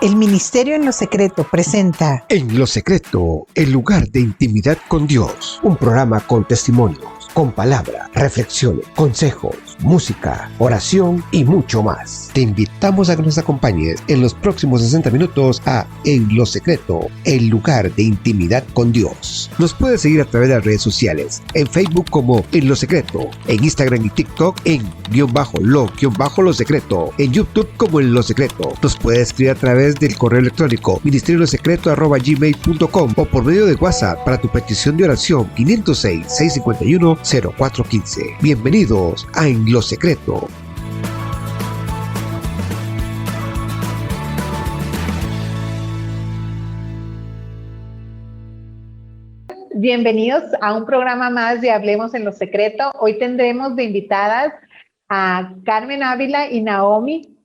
El Ministerio en lo Secreto presenta En lo Secreto, el lugar de intimidad con Dios. Un programa con testimonios, con palabra, reflexiones, consejos, música, oración y mucho más. Te invitamos a que nos acompañes en los próximos 60 minutos a En lo Secreto, el lugar de intimidad con Dios. Nos puedes seguir a través de las redes sociales, en Facebook como En lo Secreto, en Instagram y TikTok en _lo secreto, en YouTube como En lo Secreto. Nos puedes escribir a través del correo electrónico ministeriolosecreto@gmail.com o por medio de WhatsApp para tu petición de oración 506-651-0415. Bienvenidos a En lo Secreto. Bienvenidos a un programa más de Hablemos en lo Secreto. Hoy tendremos de invitadas a Carmen Ávila y Naomi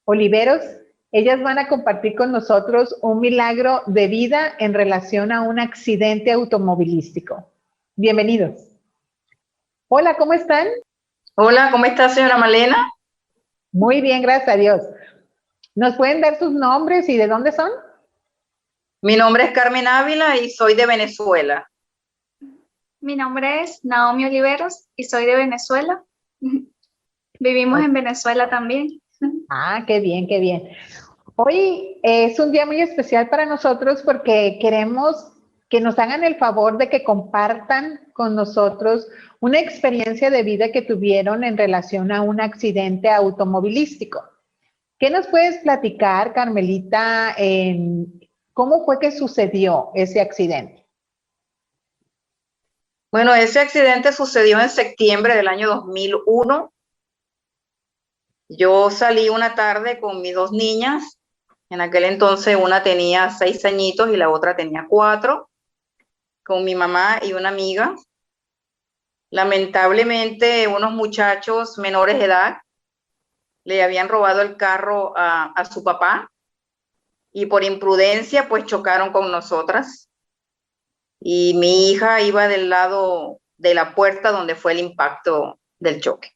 Oliveros. Ellas van a compartir con nosotros un milagro de vida en relación a un accidente automovilístico. Bienvenidos. Hola, ¿cómo están? Hola, ¿cómo está, señora Malena? Muy bien, gracias a Dios. ¿Nos pueden dar sus nombres y de dónde son? Mi nombre es Carmen Ávila y soy de Venezuela. Mi nombre es Naomi Oliveros y soy de Venezuela. Vivimos en Venezuela también. Ah, qué bien, qué bien. Hoy es un día muy especial para nosotros porque queremos que nos hagan el favor de que compartan con nosotros una experiencia de vida que tuvieron en relación a un accidente automovilístico. ¿Qué nos puedes platicar, Carmelita, cómo fue que sucedió ese accidente? Bueno, ese accidente sucedió en septiembre del año 2001. Yo salí una tarde con mis dos niñas. En aquel entonces una tenía 6 añitos y la otra tenía 4, con mi mamá y una amiga. Lamentablemente, unos muchachos menores de edad le habían robado el carro a su papá y por imprudencia pues chocaron con nosotras. Y mi hija iba del lado de la puerta donde fue el impacto del choque.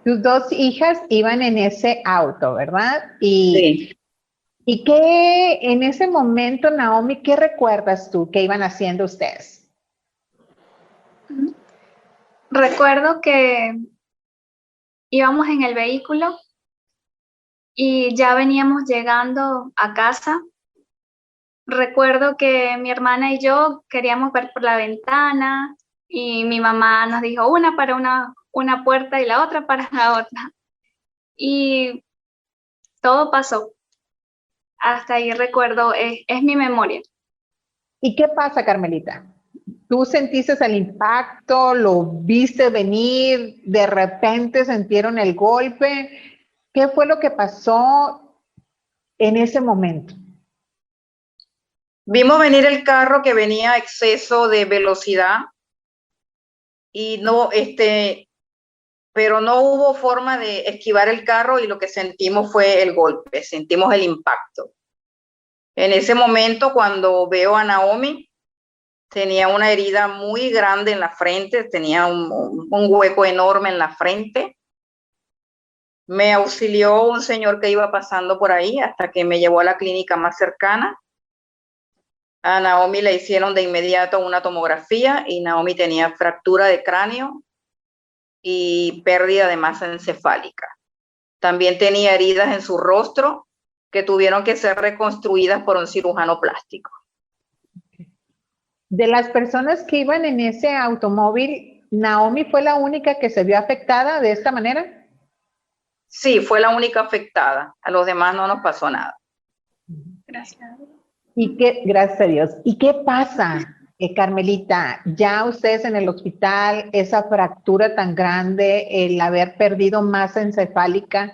Tus dos hijas iban en ese auto, ¿verdad? Sí. ¿Y qué en ese momento, Naomi, qué recuerdas tú que iban haciendo ustedes? Recuerdo que íbamos en el vehículo y ya veníamos llegando a casa. Recuerdo que mi hermana y yo queríamos ver por la ventana y mi mamá nos dijo una para una puerta y la otra para la otra. Y todo pasó. Hasta ahí recuerdo, es mi memoria. ¿Y qué pasa, Carmelita? ¿Tú sentiste el impacto? ¿Lo viste venir? ¿De repente sintieron el golpe? ¿Qué fue lo que pasó en ese momento? Vimos venir el carro que venía a exceso de velocidad y pero no hubo forma de esquivar el carro y lo que sentimos fue el golpe, sentimos el impacto. En ese momento, cuando veo a Naomi, tenía una herida muy grande en la frente, tenía un hueco enorme en la frente. Me auxilió un señor que iba pasando por ahí hasta que me llevó a la clínica más cercana. A Naomi le hicieron de inmediato una tomografía y Naomi tenía fractura de cráneo y pérdida de masa encefálica. También tenía heridas en su rostro que tuvieron que ser reconstruidas por un cirujano plástico. De las personas que iban en ese automóvil, ¿Naomi fue la única que se vio afectada de esta manera? Sí, fue la única afectada. A los demás no nos pasó nada. Gracias. Gracias a Dios. ¿Y qué pasa, Carmelita? Ya ustedes en el hospital, esa fractura tan grande, el haber perdido masa encefálica,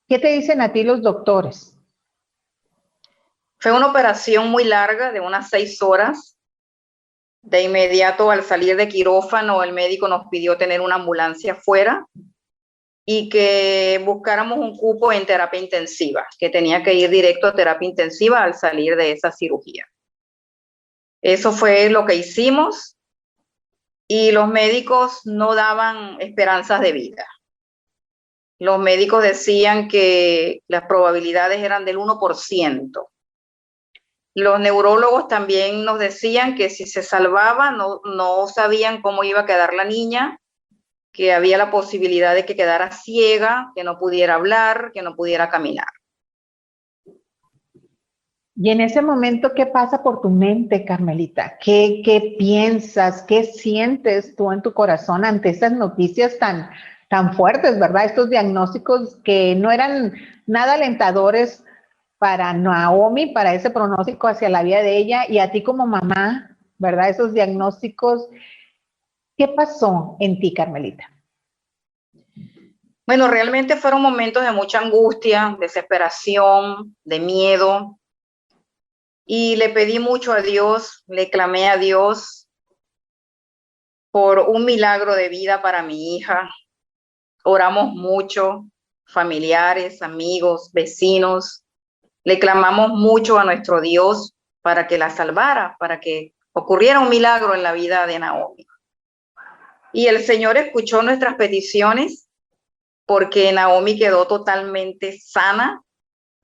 ¿qué te dicen a ti los doctores? Fue una operación muy larga, de unas 6 horas. De inmediato, al salir de quirófano, el médico nos pidió tener una ambulancia afuera y que buscáramos un cupo en terapia intensiva, que tenía que ir directo a terapia intensiva al salir de esa cirugía. Eso fue lo que hicimos y los médicos no daban esperanzas de vida. los médicos decían que las probabilidades eran del 1%. Los neurólogos también nos decían que si se salvaba, no sabían cómo iba a quedar la niña, que había la posibilidad de que quedara ciega, que no pudiera hablar, que no pudiera caminar. Y en ese momento, ¿qué pasa por tu mente, Carmelita? ¿Qué piensas? ¿Qué sientes tú en tu corazón ante esas noticias tan fuertes, verdad? Estos diagnósticos que no eran nada alentadores para Naomi, para ese pronóstico hacia la vida de ella, y a ti como mamá, ¿verdad? Esos diagnósticos. ¿Qué pasó en ti, Carmelita? Bueno, realmente fueron momentos de mucha angustia, desesperación, de miedo. Y le pedí mucho a Dios, le clamé a Dios por un milagro de vida para mi hija. Oramos mucho, familiares, amigos, vecinos. Le clamamos mucho a nuestro Dios para que la salvara, para que ocurriera un milagro en la vida de Naomi. Y el Señor escuchó nuestras peticiones porque Naomi quedó totalmente sana.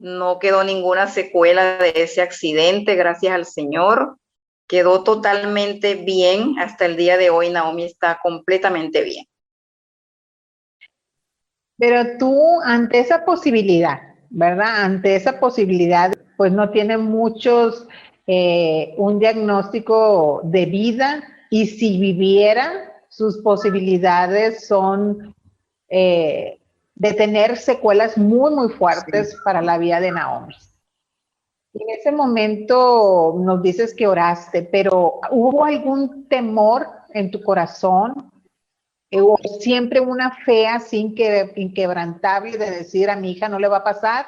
No quedó ninguna secuela de ese accidente, gracias al Señor. Quedó totalmente bien. Hasta el día de hoy Naomi está completamente bien. Pero tú, ante esa posibilidad, ¿verdad? Ante esa posibilidad, pues no tiene muchos, un diagnóstico de vida, y si viviera, sus posibilidades son de tener secuelas muy fuertes para la vida de Naomi. En ese momento nos dices que oraste, pero ¿hubo algún temor en tu corazón? ¿O siempre una fe así inquebrantable de decir a mi hija no le va a pasar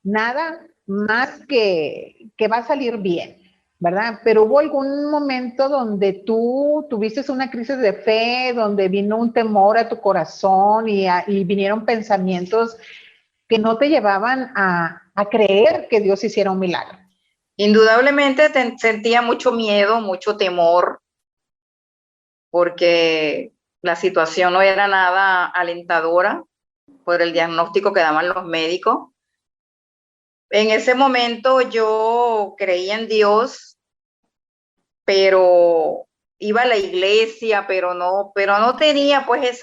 nada más que va a salir bien, ¿verdad? Pero hubo algún momento donde tú tuviste una crisis de fe, donde vino un temor a tu corazón y vinieron pensamientos que no te llevaban a creer que Dios hiciera un milagro? Indudablemente sentía mucho miedo, mucho temor, porque la situación no era nada alentadora por el diagnóstico que daban los médicos. En ese momento yo creía en Dios, pero iba a la iglesia, pero no tenía pues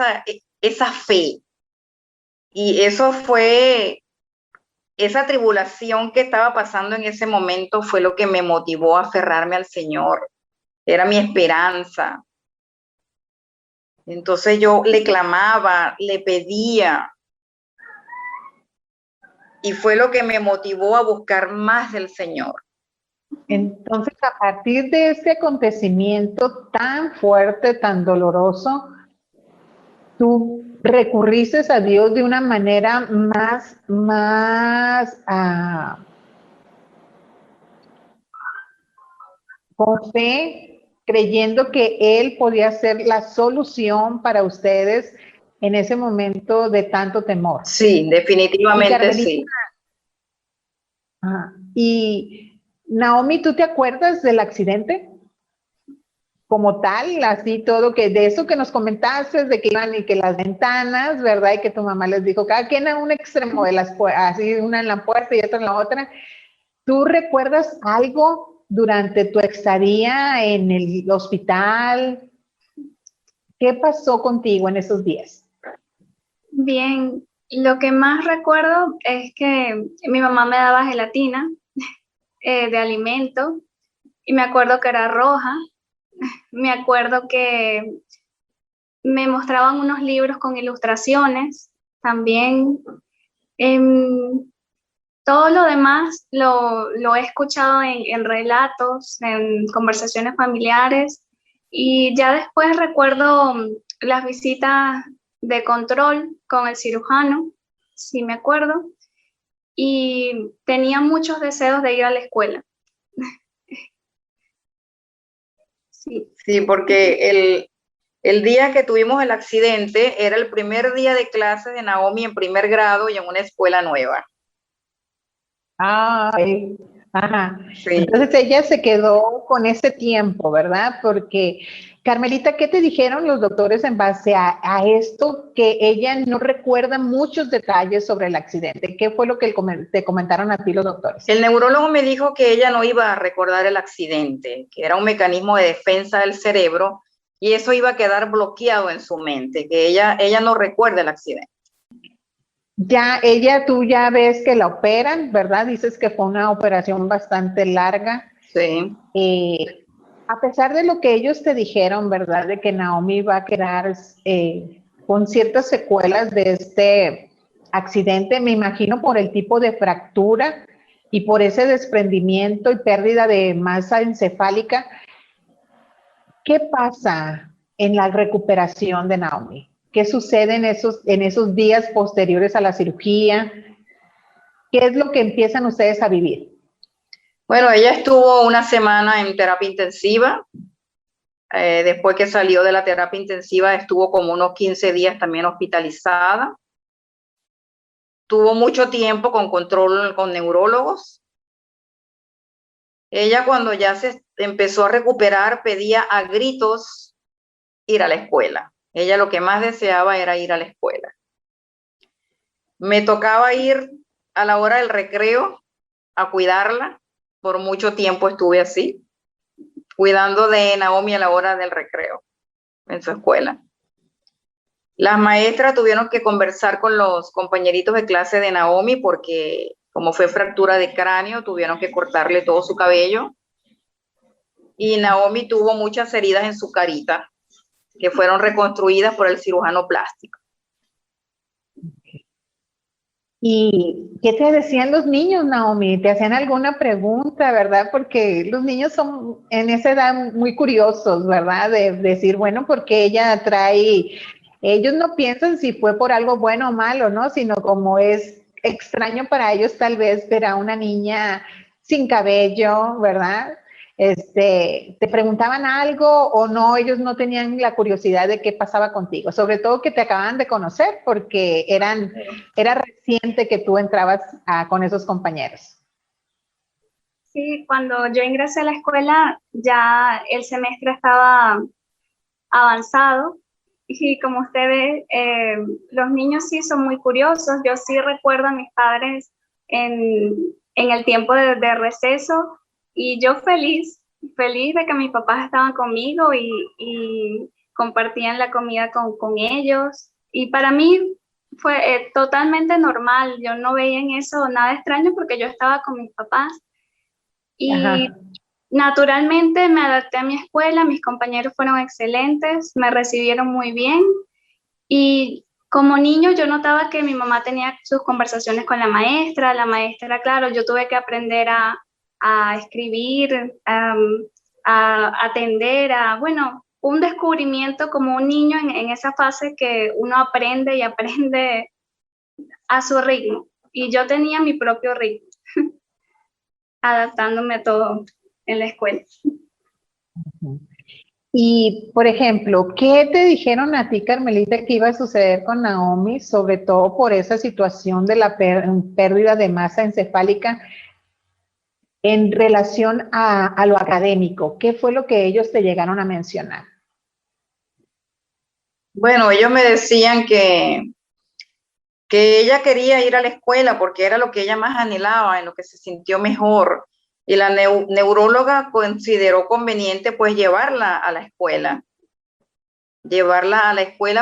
esa fe. Y eso fue, esa tribulación que estaba pasando en ese momento fue lo que me motivó a aferrarme al Señor. Era mi esperanza. Entonces yo le clamaba, le pedía, y fue lo que me motivó a buscar más del Señor. Entonces, a partir de ese acontecimiento tan fuerte, tan doloroso, tú recurriste a Dios de una manera más con fe, creyendo que Él podía ser la solución para ustedes en ese momento de tanto temor. Sí, definitivamente sí. Y Naomi, ¿tú te acuerdas del accidente? Como tal, así todo, que de eso que nos comentaste, de que iban y que las ventanas, ¿verdad? Y que tu mamá les dijo, cada quien a un extremo de las puertas, así una en la puerta y otra en la otra. ¿Tú recuerdas algo durante tu estadía en el hospital? ¿Qué pasó contigo en esos días? Bien, lo que más recuerdo es que mi mamá me daba gelatina de alimento, y me acuerdo que era roja. Me acuerdo que me mostraban unos libros con ilustraciones también. Todo lo demás lo he escuchado en relatos, en conversaciones familiares, y ya después recuerdo las visitas de control con el cirujano, sí me acuerdo, y tenía muchos deseos de ir a la escuela. Sí. Sí, porque el día que tuvimos el accidente era el primer día de clases de Naomi en primer grado y en una escuela nueva. Ajá. Sí. Entonces ella se quedó con ese tiempo, ¿verdad? Porque Carmelita, ¿qué te dijeron los doctores en base a esto? Que ella no recuerda muchos detalles sobre el accidente. ¿Qué fue lo que te comentaron a ti los doctores? El neurólogo me dijo que ella no iba a recordar el accidente, que era un mecanismo de defensa del cerebro y eso iba a quedar bloqueado en su mente, que ella no recuerda el accidente. Tú ya ves que la operan, ¿verdad? Dices que fue una operación bastante larga. Sí. A pesar de lo que ellos te dijeron, ¿verdad? De que Naomi va a quedar con ciertas secuelas de este accidente, me imagino por el tipo de fractura y por ese desprendimiento y pérdida de masa encefálica. ¿Qué pasa en la recuperación de Naomi? ¿Qué sucede en esos días posteriores a la cirugía? ¿Qué es lo que empiezan ustedes a vivir? Bueno, ella estuvo una semana en terapia intensiva. Después que salió de la terapia intensiva, estuvo como unos 15 días también hospitalizada. Tuvo mucho tiempo con control con neurólogos. Ella cuando ya se empezó a recuperar pedía a gritos ir a la escuela. Ella lo que más deseaba era ir a la escuela. Me tocaba ir a la hora del recreo a cuidarla. Por mucho tiempo estuve así, cuidando de Naomi a la hora del recreo en su escuela. Las maestras tuvieron que conversar con los compañeritos de clase de Naomi porque como fue fractura de cráneo, tuvieron que cortarle todo su cabello. Y Naomi tuvo muchas heridas en su carita que fueron reconstruidas por el cirujano plástico. ¿Y qué te decían los niños, Naomi? ¿Te hacían alguna pregunta, verdad? Porque los niños son en esa edad muy curiosos, ¿verdad? De decir, bueno, porque ella trae, ellos no piensan si fue por algo bueno o malo, ¿no? Sino como es extraño para ellos tal vez ver a una niña sin cabello, ¿verdad? ¿Te preguntaban algo o no? Ellos no tenían la curiosidad de qué pasaba contigo, sobre todo que te acaban de conocer porque era reciente que tú entrabas con esos compañeros. Sí, cuando yo ingresé a la escuela ya el semestre estaba avanzado y como usted ve, los niños sí son muy curiosos. Yo sí recuerdo a mis padres en el tiempo de receso y yo feliz de que mis papás estaban conmigo y compartían la comida con ellos. Y para mí fue totalmente normal. Yo no veía en eso nada extraño porque yo estaba con mis papás. Y Ajá. naturalmente me adapté a mi escuela, mis compañeros fueron excelentes, me recibieron muy bien. Y como niño yo notaba que mi mamá tenía sus conversaciones con la maestra, claro, yo tuve que aprender a escribir, a atender, bueno, un descubrimiento como un niño en esa fase que uno aprende y aprende a su ritmo. Y yo tenía mi propio ritmo, adaptándome a todo en la escuela. Y, por ejemplo, ¿qué te dijeron a ti, Carmelita, que iba a suceder con Naomi, sobre todo por esa situación de la pérdida de masa encefálica en relación a lo académico? ¿Qué fue lo que ellos te llegaron a mencionar? Bueno, ellos me decían que ella quería ir a la escuela porque era lo que ella más anhelaba, en lo que se sintió mejor. Y la neuróloga consideró conveniente pues llevarla a la escuela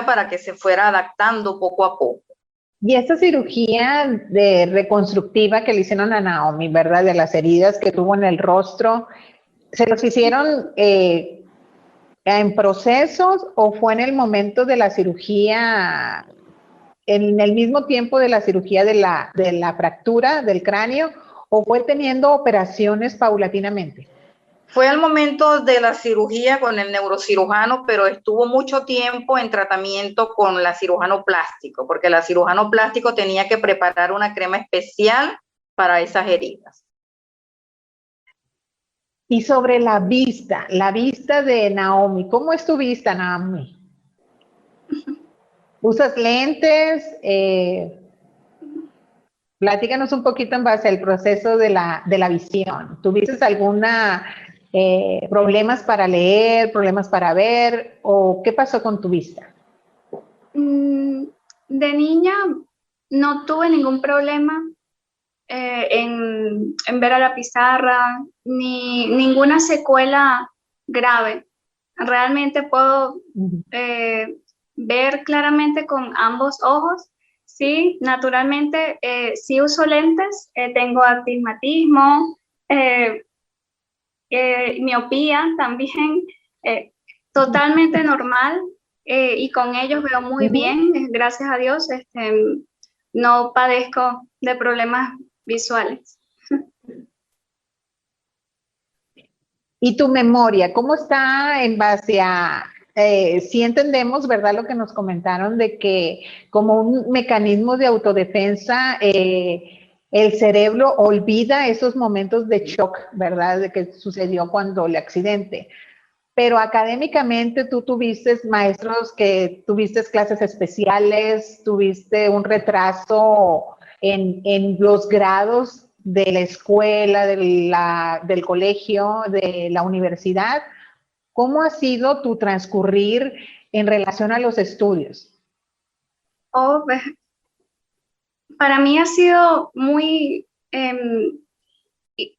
para que se fuera adaptando poco a poco. Y esta cirugía de reconstructiva que le hicieron a Naomi, ¿verdad? De las heridas que tuvo en el rostro, ¿se los hicieron en procesos o fue en el momento de la cirugía, en el mismo tiempo de la cirugía de la fractura del cráneo, o fue teniendo operaciones paulatinamente? Fue al momento de la cirugía con el neurocirujano, pero estuvo mucho tiempo en tratamiento con la cirujano plástico, porque la cirujano plástico tenía que preparar una crema especial para esas heridas. Y sobre la vista de Naomi, ¿cómo es tu vista, Naomi? ¿Usas lentes? Platícanos un poquito en base al proceso de la visión. ¿Tuviste alguna problemas para leer, problemas para ver, o qué pasó con tu vista? De niña no tuve ningún problema en ver a la pizarra, ni ninguna secuela grave. Realmente puedo ver claramente con ambos ojos. Sí, naturalmente sí uso lentes, tengo astigmatismo, miopía también, totalmente normal, y con ellos veo muy bien, gracias a Dios, no padezco de problemas visuales. ¿Y tu memoria, cómo está en base a, sí entendemos, ¿verdad? Lo que nos comentaron de que como un mecanismo de autodefensa, el cerebro olvida esos momentos de shock, ¿verdad? De que sucedió cuando el accidente. Pero académicamente tú tuviste maestros que tuviste clases especiales, tuviste un retraso en los grados de la escuela, del colegio, de la universidad. ¿Cómo ha sido tu transcurrir en relación a los estudios? Oh, para mí ha sido muy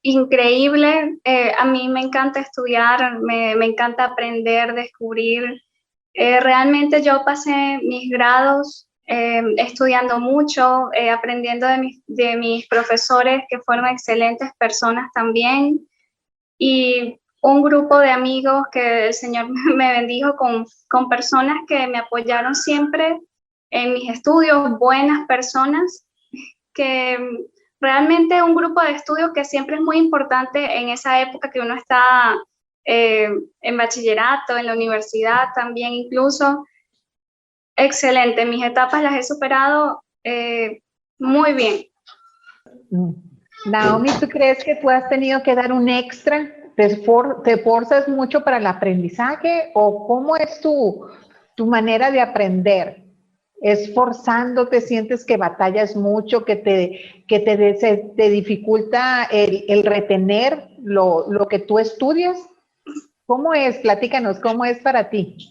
increíble. A mí me encanta estudiar, me encanta aprender, descubrir. Realmente yo pasé mis grados estudiando mucho, aprendiendo de mis profesores que fueron excelentes personas también, y un grupo de amigos que el Señor me bendijo con personas que me apoyaron siempre en mis estudios, buenas personas, que realmente un grupo de estudios que siempre es muy importante en esa época que uno está en bachillerato, en la universidad también incluso. Excelente, mis etapas las he superado muy bien. Naomi, ¿tú crees que tú has tenido que dar un extra? ¿Te esforzas mucho para el aprendizaje o cómo es tu manera de aprender? ¿Esforzándote, sientes que batallas mucho, que te dificulta el retener lo que tú estudias? ¿Cómo es? Platícanos, ¿cómo es para ti?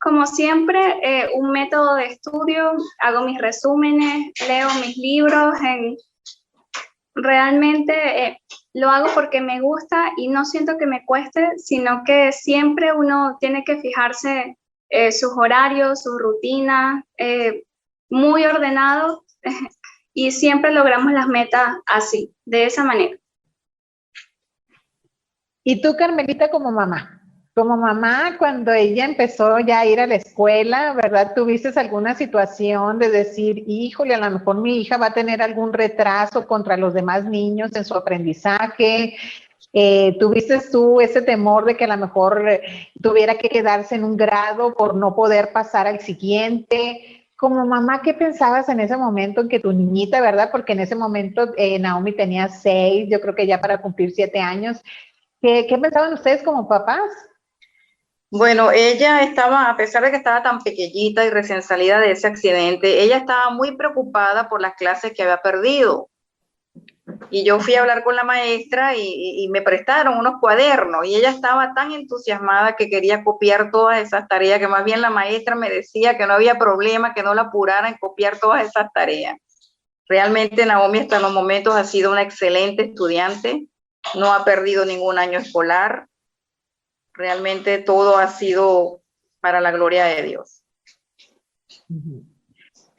Como siempre, un método de estudio, hago mis resúmenes, leo mis libros, realmente lo hago porque me gusta y no siento que me cueste, sino que siempre uno tiene que fijarse sus horarios, sus rutinas, muy ordenado, y siempre logramos las metas así, de esa manera. ¿Y tú, Carmelita, como mamá? Como mamá, cuando ella empezó ya a ir a la escuela, ¿verdad? ¿Tuviste alguna situación de decir, híjole, a lo mejor mi hija va a tener algún retraso contra los demás niños en su aprendizaje? ¿Tuviste tú ese temor de que a lo mejor tuviera que quedarse en un grado por no poder pasar al siguiente? Como mamá, ¿qué pensabas en ese momento en que tu niñita, verdad? Porque en ese momento Naomi tenía 6, yo creo que ya para cumplir 7 años. ¿Qué pensaban ustedes como papás? Bueno, ella estaba, a pesar de que estaba tan pequeñita y recién salida de ese accidente, ella estaba muy preocupada por las clases que había perdido. Y yo fui a hablar con la maestra y me prestaron unos cuadernos y ella estaba tan entusiasmada que quería copiar todas esas tareas, que más bien la maestra me decía que no había problema, que no la apurara en copiar todas esas tareas. Realmente Naomi hasta los momentos ha sido una excelente estudiante, no ha perdido ningún año escolar. Realmente todo ha sido para la gloria de Dios.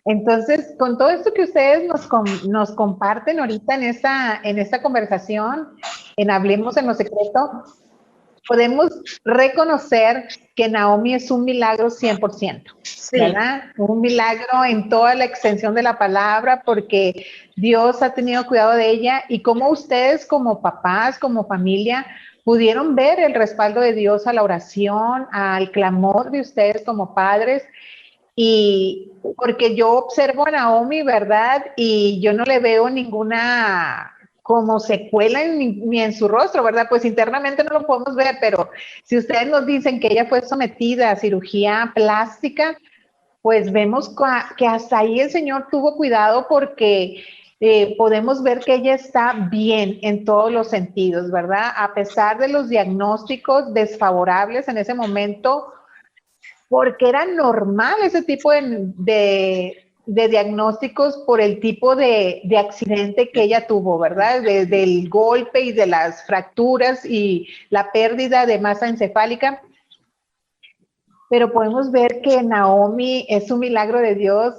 Entonces, con todo esto que ustedes nos comparten ahorita en esta conversación, en Hablemos en lo Secreto, podemos reconocer que Naomi es un milagro 100%, ¿verdad? Sí. Un milagro en toda la extensión de la palabra, porque Dios ha tenido cuidado de ella y como ustedes como papás, como familia, pudieron ver el respaldo de Dios a la oración, al clamor de ustedes como padres. Y porque yo observo a Naomi, ¿verdad? Y yo no le veo ninguna como secuela ni en su rostro, ¿verdad? Pues internamente no lo podemos ver, pero si ustedes nos dicen que ella fue sometida a cirugía plástica, pues vemos que hasta ahí el Señor tuvo cuidado porque podemos ver que ella está bien en todos los sentidos, ¿verdad? A pesar de los diagnósticos desfavorables en ese momento, porque era normal ese tipo de diagnósticos por el tipo de accidente que ella tuvo, ¿verdad? Del golpe y de las fracturas y la pérdida de masa encefálica. Pero podemos ver que Naomi es un milagro de Dios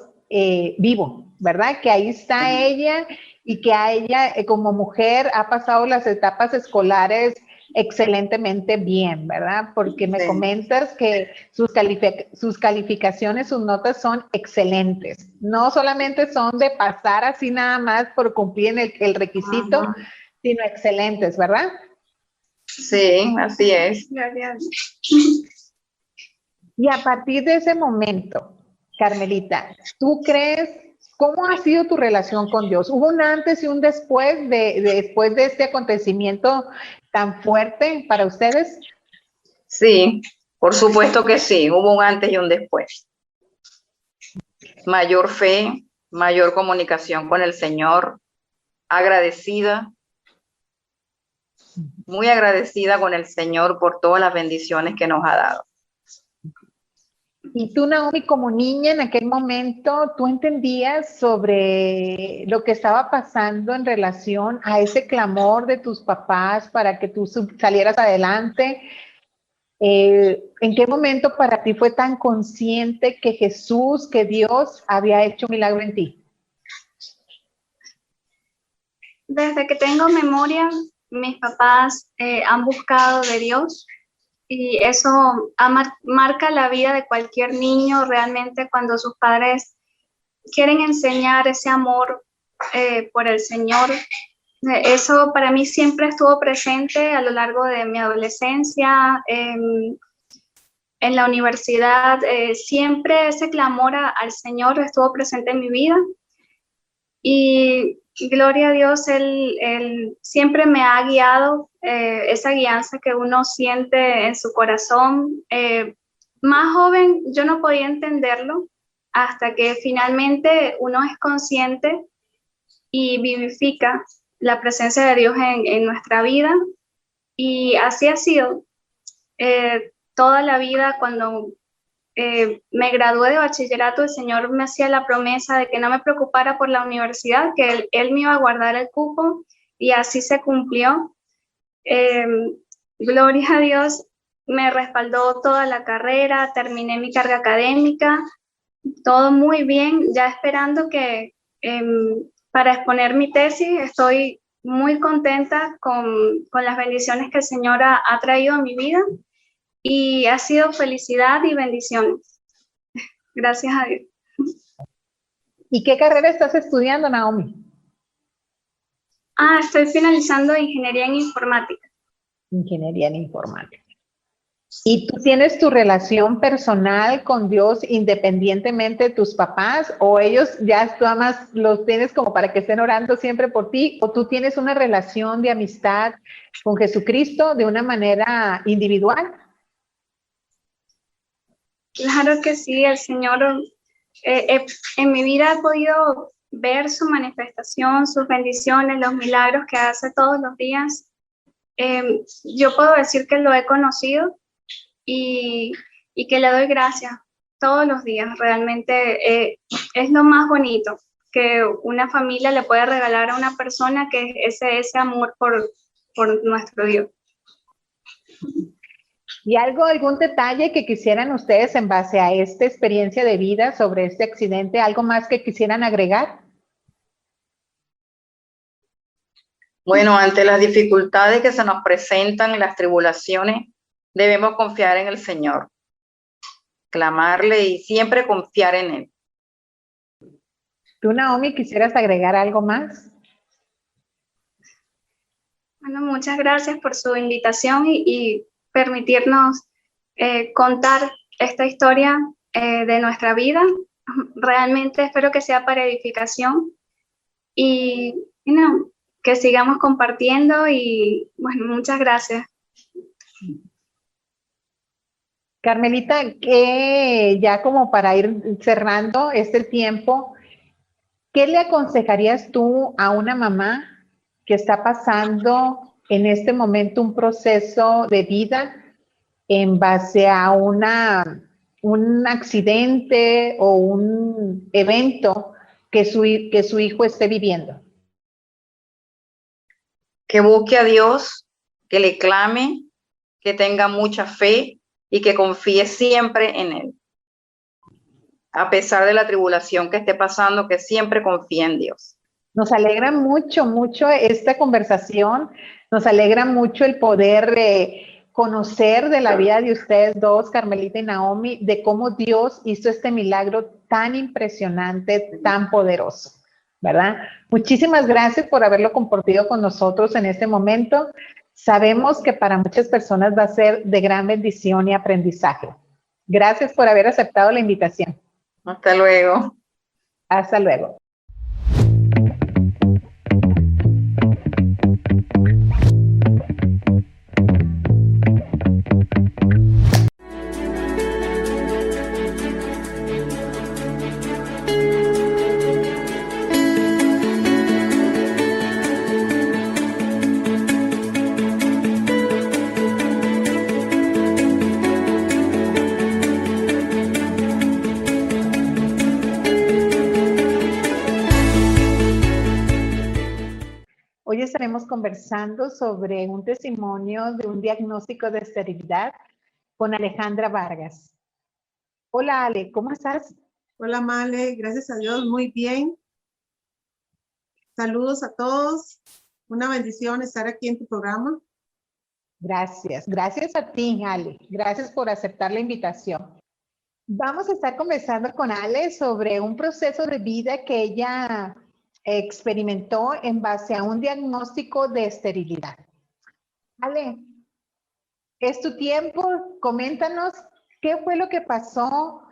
vivo, ¿verdad? Que ahí está ella y que a ella como mujer ha pasado las etapas escolares excelentemente bien, ¿verdad? Porque me comentas que sus calificaciones, sus notas son excelentes. No solamente son de pasar así nada más por cumplir el requisito, sino excelentes, ¿verdad? Sí, así es. Gracias. Y a partir de ese momento, Carmelita, ¿tú crees cómo ha sido tu relación con Dios? ¿Hubo un antes y un después después de este acontecimiento tan fuerte para ustedes? Sí, por supuesto que sí, hubo un antes y un después. Mayor fe, mayor comunicación con el Señor, agradecida, muy agradecida con el Señor por todas las bendiciones que nos ha dado. Y tú, Naomi, como niña en aquel momento, ¿tú entendías sobre lo que estaba pasando en relación a ese clamor de tus papás para que tú salieras adelante? ¿En qué momento para ti fue tan consciente que Jesús, que Dios había hecho un milagro en ti? Desde que tengo memoria, mis papás han buscado de Dios y eso marca la vida de cualquier niño realmente cuando sus padres quieren enseñar ese amor por el Señor. Eso para mí siempre estuvo presente a lo largo de mi adolescencia, en la universidad, siempre ese clamor al Señor estuvo presente en mi vida y gloria a Dios, Él siempre me ha guiado, esa guianza que uno siente en su corazón. Más joven yo no podía entenderlo hasta que finalmente uno es consciente y vivifica la presencia de Dios en nuestra vida. Y así ha sido toda la vida. Cuando me gradué de bachillerato, el Señor me hacía la promesa de que no me preocupara por la universidad, que Él me iba a guardar el cupo, y así se cumplió. Gloria a Dios, me respaldó toda la carrera, terminé mi carga académica, todo muy bien, ya esperando que para exponer mi tesis. Estoy muy contenta con las bendiciones que el Señor ha traído a mi vida y ha sido felicidad y bendiciones. Gracias a Dios. ¿Y qué carrera estás estudiando, Naomi? Estoy finalizando ingeniería en informática. Ingeniería en informática. ¿Y tú tienes tu relación personal con Dios independientemente de tus papás, o ellos ya tú más los tienes como para que estén orando siempre por ti, o tú tienes una relación de amistad con Jesucristo de una manera individual? Claro que sí, el Señor, en mi vida he podido ver su manifestación, sus bendiciones, los milagros que hace todos los días. Yo puedo decir que lo he conocido y que le doy gracias todos los días. Realmente es lo más bonito que una familia le puede regalar a una persona, que es ese amor por nuestro Dios. ¿Y algún detalle que quisieran ustedes en base a esta experiencia de vida sobre este accidente, algo más que quisieran agregar? Bueno, ante las dificultades que se nos presentan, las tribulaciones, debemos confiar en el Señor, clamarle y siempre confiar en Él. ¿Tú, Naomi, quisieras agregar algo más? Bueno, muchas gracias por su invitación y permitirnos contar esta historia de nuestra vida. Realmente espero que sea para edificación y que sigamos compartiendo y bueno, muchas gracias. Carmelita, que ya como para ir cerrando este tiempo, ¿qué le aconsejarías tú a una mamá que está pasando en este momento un proceso de vida en base a un accidente o un evento que su hijo esté viviendo? Que busque a Dios, que le clame, que tenga mucha fe y que confíe siempre en Él. A pesar de la tribulación que esté pasando, que siempre confíe en Dios. Nos alegra mucho, mucho esta conversación. Nos alegra mucho el poder conocer de la vida de ustedes dos, Carmelita y Naomi, de cómo Dios hizo este milagro tan impresionante, tan poderoso, ¿verdad? Muchísimas gracias por haberlo compartido con nosotros en este momento. Sabemos que para muchas personas va a ser de gran bendición y aprendizaje. Gracias por haber aceptado la invitación. Hasta luego. Hasta luego. Hoy estaremos conversando sobre un testimonio de un diagnóstico de esterilidad con Alejandra Vargas. Hola Ale, ¿cómo estás? Hola Male, gracias a Dios, muy bien. Saludos a todos. Una bendición estar aquí en tu programa. Gracias, gracias a ti Ale, gracias por aceptar la invitación. Vamos a estar conversando con Ale sobre un proceso de vida que ella experimentó en base a un diagnóstico de esterilidad. Ale, es tu tiempo, coméntanos qué fue lo que pasó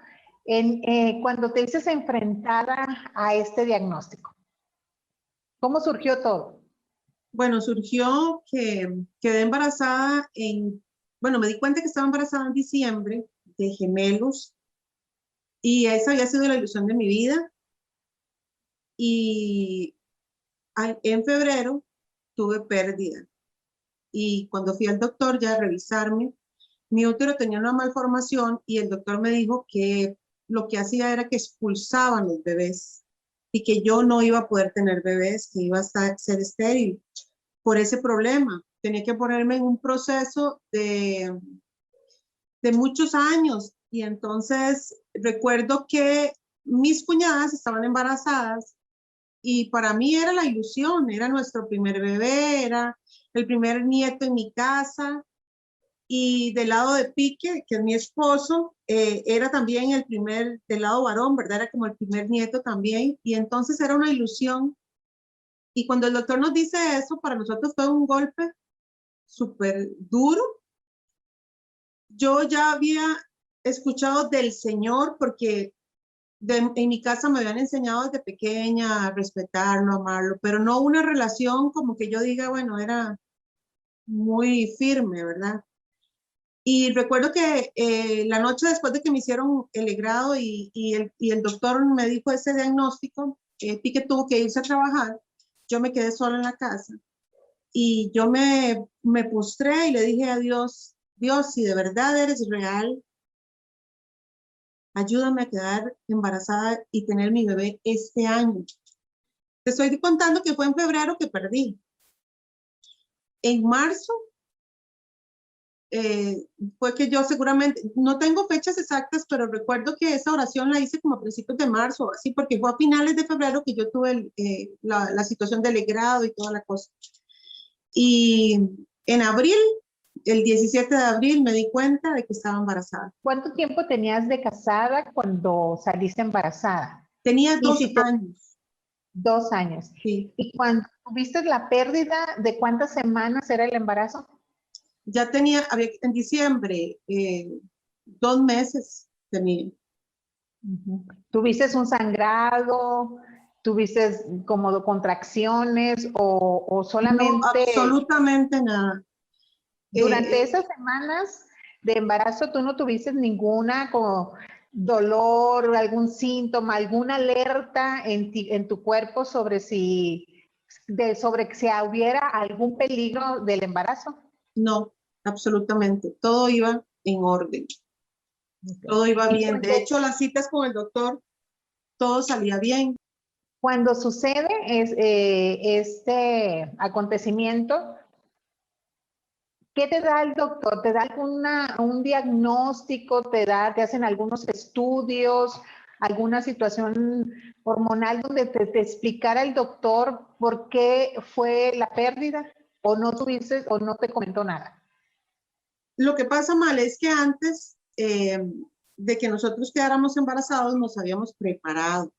cuando te dices enfrentada a este diagnóstico. ¿Cómo surgió todo? Bueno, surgió que quedé embarazada me di cuenta que estaba embarazada en diciembre de gemelos y esa había sido la ilusión de mi vida. Y en febrero tuve pérdida. Y cuando fui al doctor ya a revisarme, mi útero tenía una malformación y el doctor me dijo que lo que hacía era que expulsaban los bebés y que yo no iba a poder tener bebés, que iba a ser estéril por ese problema. Tenía que ponerme en un proceso de muchos años. Y entonces recuerdo que mis cuñadas estaban embarazadas y para mí era la ilusión, era nuestro primer bebé, era el primer nieto en mi casa. Y del lado de Pique, que es mi esposo, era también el primer, del lado varón, ¿verdad? Era como el primer nieto también. Y entonces era una ilusión. Y cuando el doctor nos dice eso, para nosotros fue un golpe súper duro. Yo ya había escuchado del Señor porque en mi casa me habían enseñado desde pequeña a respetarlo, amarlo, pero no una relación como que yo diga, bueno, era muy firme, ¿verdad? Y recuerdo que la noche después de que me hicieron el legrado y el doctor me dijo ese diagnóstico, Pique tuvo que irse a trabajar, yo me quedé sola en la casa y yo me postré y le dije a Dios, Dios, si de verdad eres real, ayúdame a quedar embarazada y tener mi bebé este año. Te estoy contando que fue en febrero que perdí. En marzo fue que yo seguramente, no tengo fechas exactas, pero recuerdo que esa oración la hice como a principios de marzo, así, porque fue a finales de febrero que yo tuve la situación del legrado y toda la cosa. Y en abril, el 17 de abril, me di cuenta de que estaba embarazada. ¿Cuánto tiempo tenías de casada cuando saliste embarazada? Tenía 2 años. 2 años. Sí. ¿Y cuando tuviste la pérdida, de cuántas semanas era el embarazo? Ya tenía, en diciembre, 2 meses tenía. ¿Tuviste un sangrado? ¿Tuviste como contracciones o solamente? No, absolutamente nada. Durante esas semanas de embarazo, ¿tú no tuviste ninguna como dolor, algún síntoma, alguna alerta en tu cuerpo sobre sobre si hubiera algún peligro del embarazo? No, absolutamente. Todo iba en orden. Todo iba Y bien. De hecho, las citas con el doctor, todo salía bien. cuando sucede este acontecimiento, ¿qué te da el doctor? ¿Te da un diagnóstico? ¿Te hacen algunos estudios? ¿Alguna situación hormonal donde te explicara el doctor por qué fue la pérdida? ¿O no tuviste o no te comentó nada? Lo que pasa mal es que antes de que nosotros quedáramos embarazados, nos habíamos preparado.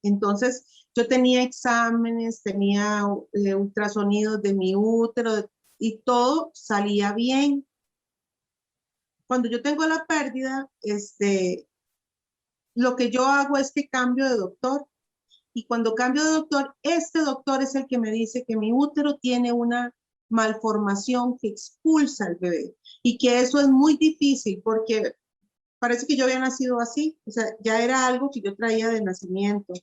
Entonces, yo tenía exámenes, tenía ultrasonidos de mi útero y todo salía bien. Cuando yo tengo la pérdida, lo que yo hago es que cambio de doctor. Y cuando cambio de doctor, este doctor es el que me dice que mi útero tiene una malformación que expulsa al bebé y que eso es muy difícil porque parece que yo había nacido así, o sea, ya era algo que yo traía de nacimiento.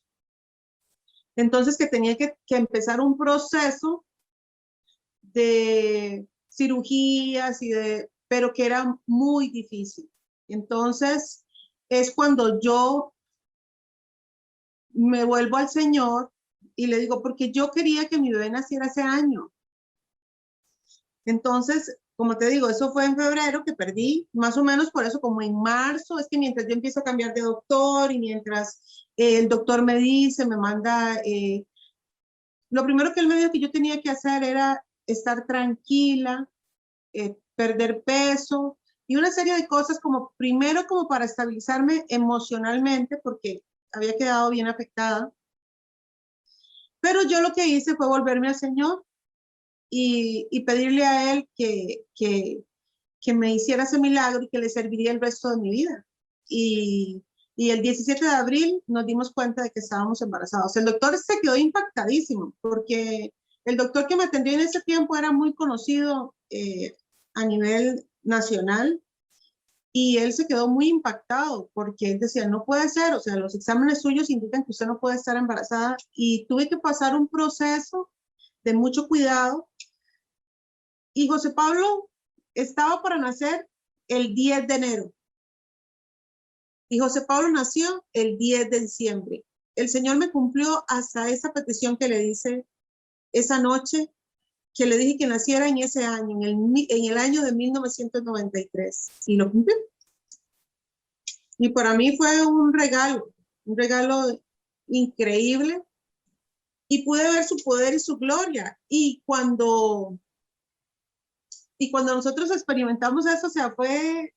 Entonces que tenía que empezar un proceso de cirugías pero que era muy difícil. Entonces es cuando yo me vuelvo al Señor y le digo, porque yo quería que mi bebé naciera ese año. Entonces, como te digo, eso fue en febrero que perdí, más o menos por eso, como en marzo, es que mientras yo empiezo a cambiar de doctor y mientras el doctor me dice, me manda, lo primero que él me dijo que yo tenía que hacer era estar tranquila, perder peso y una serie de cosas como primero como para estabilizarme emocionalmente porque había quedado bien afectada. Pero yo lo que hice fue volverme al Señor y pedirle a Él que me hiciera ese milagro y que le serviría el resto de mi vida. Y el 17 de abril nos dimos cuenta de que estábamos embarazados. El doctor se quedó impactadísimo porque el doctor que me atendió en ese tiempo era muy conocido a nivel nacional y él se quedó muy impactado porque él decía, no puede ser, o sea, los exámenes suyos indican que usted no puede estar embarazada y tuve que pasar un proceso de mucho cuidado. Y José Pablo estaba para nacer el 10 de enero. Y José Pablo nació el 10 de diciembre. El Señor me cumplió hasta esa petición que le dice esa noche, que le dije que naciera en ese año, en el año de 1993. Y lo cumplió. Y para mí fue un regalo increíble. Y pude ver su poder y su gloria. Y cuando nosotros experimentamos eso, o sea, fue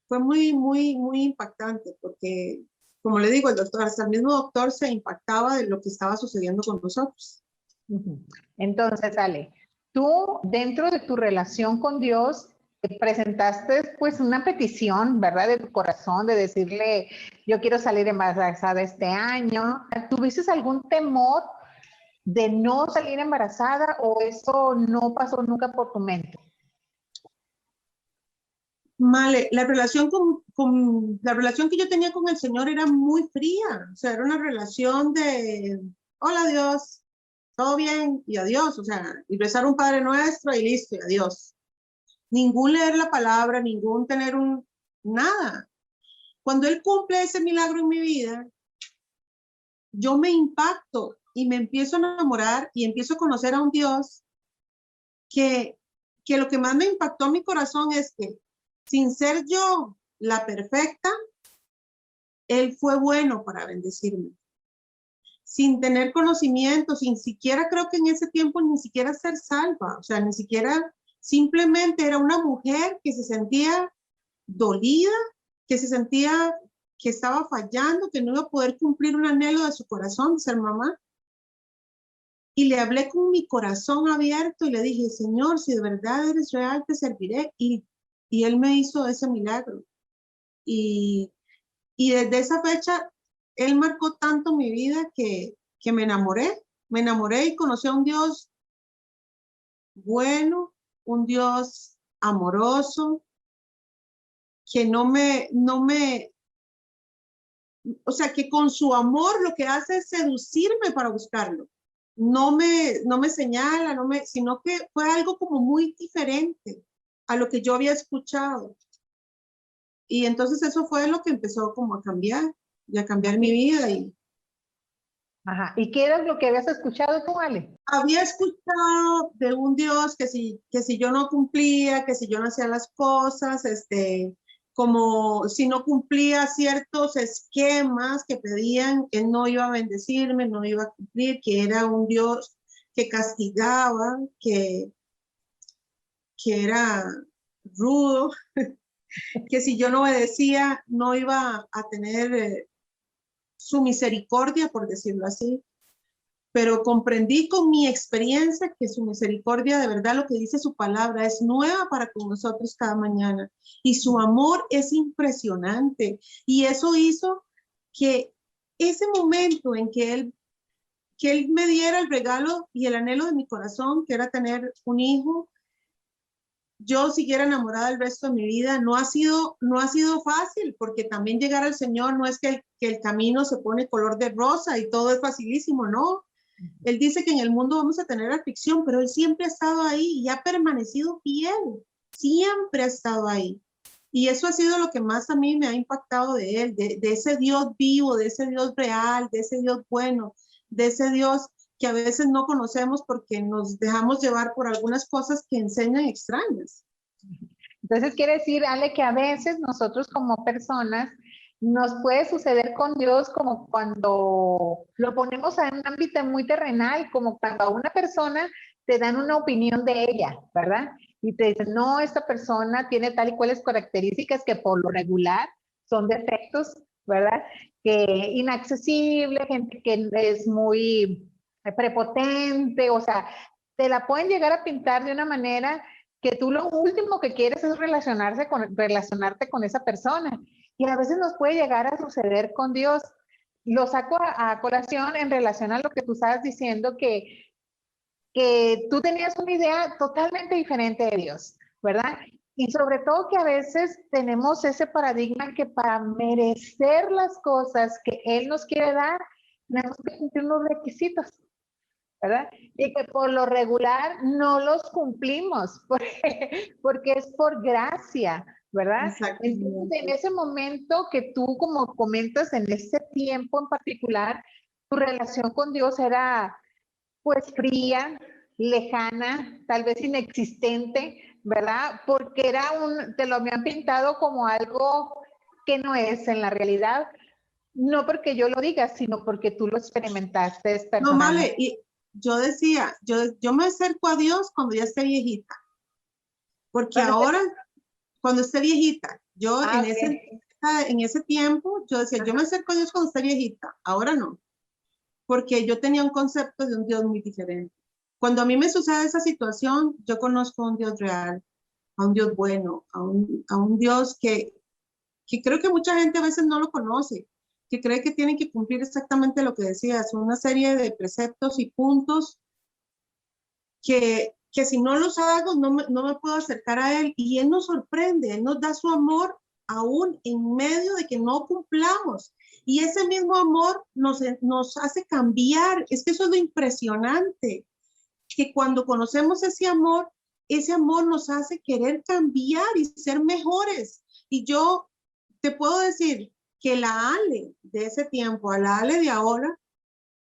muy, muy, muy impactante, porque, como le digo, el doctor, hasta el mismo doctor se impactaba de lo que estaba sucediendo con nosotros. Entonces, Ale, tú dentro de tu relación con Dios presentaste pues una petición, ¿verdad? De tu corazón, de decirle, yo quiero salir embarazada este año. ¿Tuviste algún temor de no salir embarazada o eso no pasó nunca por tu mente? Vale, la relación la relación que yo tenía con el Señor era muy fría, o sea, era una relación de, hola Dios, todo bien y adiós, o sea, y rezar un Padre Nuestro y listo, y adiós. Ningún leer la palabra, ningún tener nada. Cuando Él cumple ese milagro en mi vida, yo me impacto y me empiezo a enamorar y empiezo a conocer a un Dios que lo que más me impactó en mi corazón es que sin ser yo la perfecta, Él fue bueno para bendecirme. Sin tener conocimiento, sin siquiera, creo que en ese tiempo ni siquiera ser salva, o sea, ni siquiera, simplemente era una mujer que se sentía dolida, que se sentía que estaba fallando, que no iba a poder cumplir un anhelo de su corazón, de ser mamá. Y le hablé con mi corazón abierto y le dije, Señor, si de verdad eres real, te serviré. Y Él me hizo ese milagro. Y desde esa fecha, Él marcó tanto mi vida que me enamoré. Me enamoré y conocí a un Dios bueno, un Dios amoroso, que o sea, que con su amor lo que hace es seducirme para buscarlo. No me señala, sino que fue algo como muy diferente a lo que yo había escuchado. Y entonces eso fue lo que empezó como a cambiar, y a cambiar mi vida. Ajá. ¿Y qué era lo que habías escuchado tú, Ale? Había escuchado de un Dios que si yo no cumplía, que si yo no hacía las cosas, como si no cumplía ciertos esquemas que pedían, Él no iba a bendecirme, no iba a cumplir, que era un Dios que castigaba, que era rudo, que si yo no obedecía, no iba a tener su misericordia, por decirlo así. Pero comprendí con mi experiencia que su misericordia, de verdad, lo que dice su palabra, es nueva para con nosotros cada mañana. Y su amor es impresionante. Y eso hizo que ese momento en que él me diera el regalo y el anhelo de mi corazón, que era tener un hijo, yo siguiera enamorada el resto de mi vida. No ha sido fácil, porque también llegar al Señor no es que el camino se pone color de rosa y todo es facilísimo, no. Él dice que en el mundo vamos a tener aflicción, pero Él siempre ha estado ahí y ha permanecido fiel. Siempre ha estado ahí. Y eso ha sido lo que más a mí me ha impactado de Él, de ese Dios vivo, de ese Dios real, de ese Dios bueno, de ese Dios que a veces no conocemos porque nos dejamos llevar por algunas cosas que enseñan extrañas. Entonces quiere decir, Ale, que a veces nosotros como personas nos puede suceder con Dios como cuando lo ponemos en un ámbito muy terrenal, como cuando a una persona te dan una opinión de ella, ¿verdad? Y te dicen, no, esta persona tiene tal y cuales características que por lo regular son defectos, ¿verdad? Que inaccesible, gente que es muy prepotente, o sea, te la pueden llegar a pintar de una manera que tú lo último que quieres es relacionarte con esa persona. Y a veces nos puede llegar a suceder con Dios. Lo saco a colación en relación a lo que tú estabas diciendo, que tú tenías una idea totalmente diferente de Dios, ¿verdad? Y sobre todo que a veces tenemos ese paradigma que para merecer las cosas que Él nos quiere dar, tenemos que cumplir unos requisitos, ¿verdad? Y que por lo regular no los cumplimos, porque es por gracia, ¿verdad? Entonces, en ese momento que tú, como comentas, en ese tiempo en particular, tu relación con Dios era pues fría, lejana, tal vez inexistente, ¿verdad? Porque te lo habían pintado como algo que no es en la realidad, no porque yo lo diga, sino porque tú lo experimentaste personalmente. No, Male, y yo decía, yo me acerco a Dios cuando ya esté viejita, porque ahora, cuando esté viejita, yo en ese tiempo, yo decía, yo me acerco a Dios cuando esté viejita, ahora no, porque yo tenía un concepto de un Dios muy diferente. Cuando a mí me sucede esa situación, yo conozco a un Dios real, a un Dios bueno, a un Dios que creo que mucha gente a veces no lo conoce, que cree que tienen que cumplir exactamente lo que decías, una serie de preceptos y puntos que si no los hago no me puedo acercar a Él. Y Él nos sorprende, Él nos da su amor aún en medio de que no cumplamos. Y ese mismo amor nos hace cambiar. Es que eso es lo impresionante, que cuando conocemos ese amor nos hace querer cambiar y ser mejores. Y yo te puedo decir que la Ale de ese tiempo a la Ale de ahora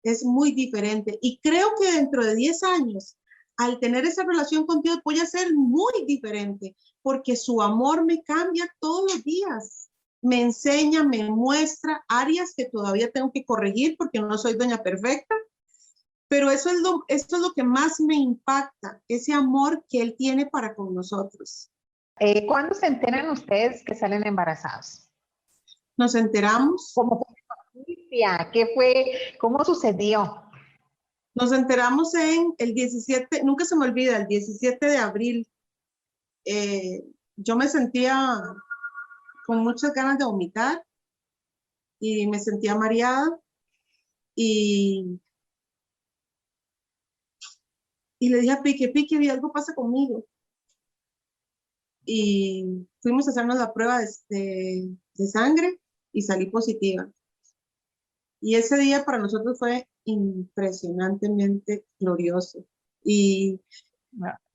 es muy diferente. Y creo que dentro de 10 años, al tener esa relación con Dios, voy a ser muy diferente, porque su amor me cambia todos los días. Me enseña, me muestra áreas que todavía tengo que corregir porque no soy doña perfecta. Pero esto es lo que más me impacta, ese amor que Él tiene para con nosotros. ¿Cuándo se enteran ustedes que salen embarazados? Nos enteramos. ¿Cómo fue la noticia? ¿Qué fue? ¿Cómo sucedió? Nos enteramos en el 17, nunca se me olvida, el 17 de abril. Yo me sentía con muchas ganas de vomitar y me sentía mareada y le dije a Pique, algo pasa conmigo. y fuimos a hacernos la prueba de sangre y salí positiva. Y ese día para nosotros fue impresionantemente glorioso. Y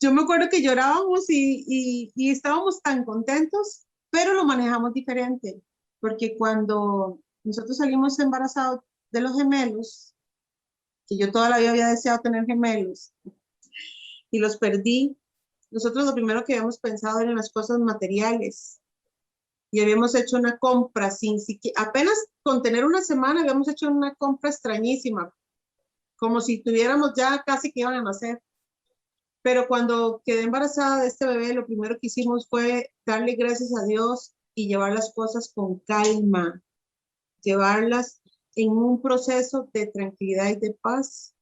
yo me acuerdo que llorábamos y estábamos tan contentos, pero lo manejamos diferente, porque cuando nosotros salimos embarazados de los gemelos, que yo toda la vida había deseado tener gemelos, y los perdí, nosotros lo primero que habíamos pensado eran las cosas materiales, y habíamos hecho una compra sin siquiera, apenas con tener una semana habíamos hecho una compra extrañísima, como si tuviéramos ya casi que iban a nacer. Pero cuando quedé embarazada de este bebé, lo primero que hicimos fue darle gracias a Dios y llevar las cosas con calma, llevarlas en un proceso de tranquilidad y de paz.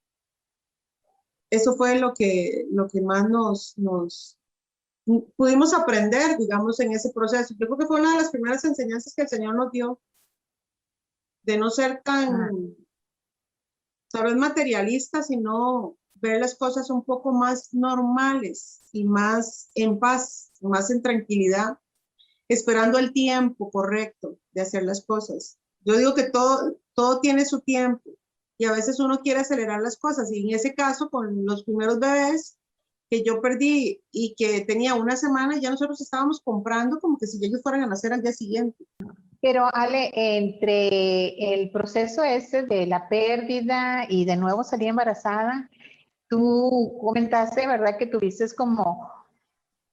Eso fue lo que más nos pudimos aprender, digamos, en ese proceso. Yo creo que fue una de las primeras enseñanzas que el Señor nos dio, de no ser tan, tal vez materialistas, sino ver las cosas un poco más normales y más en paz, más en tranquilidad, esperando el tiempo correcto de hacer las cosas. Yo digo que todo tiene su tiempo y a veces uno quiere acelerar las cosas, y en ese caso con los primeros bebés que yo perdí y que tenía una semana, ya nosotros estábamos comprando como que si ellos fueran a nacer al día siguiente. Pero Ale, entre el proceso ese de la pérdida y de nuevo salir embarazada, tú comentaste, ¿verdad?, que tuviste como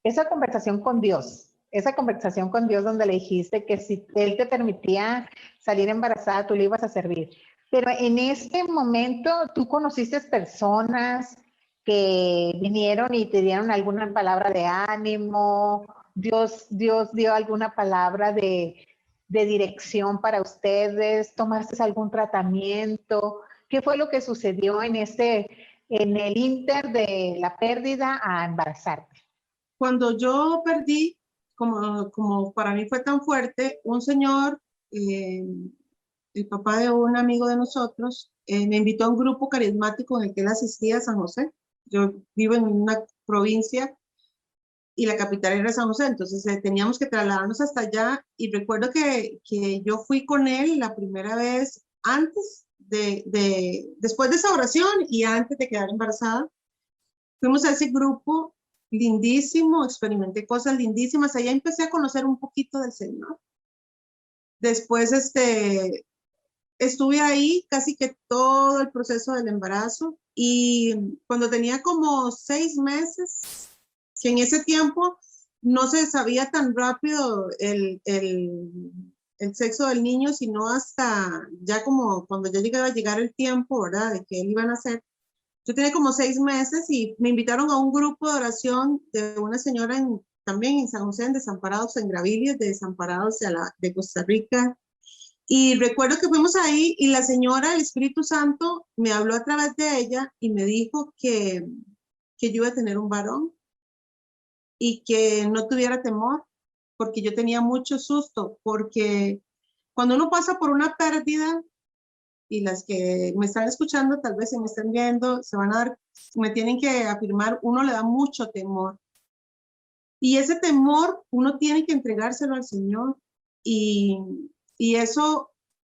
esa conversación con Dios donde le dijiste que si Él te permitía salir embarazada, tú le ibas a servir. Pero en este momento, ¿tú conociste personas que vinieron y te dieron alguna palabra de ánimo? ¿Dios dio alguna palabra de dirección para ustedes? ¿Tomaste algún tratamiento? ¿Qué fue lo que sucedió en el inter de la pérdida a embarazarte? Cuando yo perdí, como para mí fue tan fuerte, un señor, el papá de un amigo de nosotros, me invitó a un grupo carismático en el que él asistía a San José. Yo vivo en una provincia y la capital era San José, entonces teníamos que trasladarnos hasta allá, y recuerdo que yo fui con él la primera vez después de esa oración y antes de quedar embarazada. Fuimos a ese grupo lindísimo, experimenté cosas lindísimas, allá empecé a conocer un poquito del Señor. Después estuve ahí casi que todo el proceso del embarazo, y cuando tenía como 6 meses, que en ese tiempo no se sabía tan rápido el sexo del niño, sino hasta ya como cuando ya llegaba a llegar el tiempo, ¿verdad?, de que él iba a nacer. Yo tenía como 6 meses y me invitaron a un grupo de oración de una señora también en San José, en Desamparados, en Gravilias, de Desamparados de Costa Rica. Y recuerdo que fuimos ahí y la señora, el Espíritu Santo, me habló a través de ella y me dijo que yo iba a tener un varón y que no tuviera temor, porque yo tenía mucho susto, porque cuando uno pasa por una pérdida, y las que me están escuchando, tal vez se me están viendo, me tienen que afirmar, uno le da mucho temor. Y ese temor uno tiene que entregárselo al Señor. Y eso,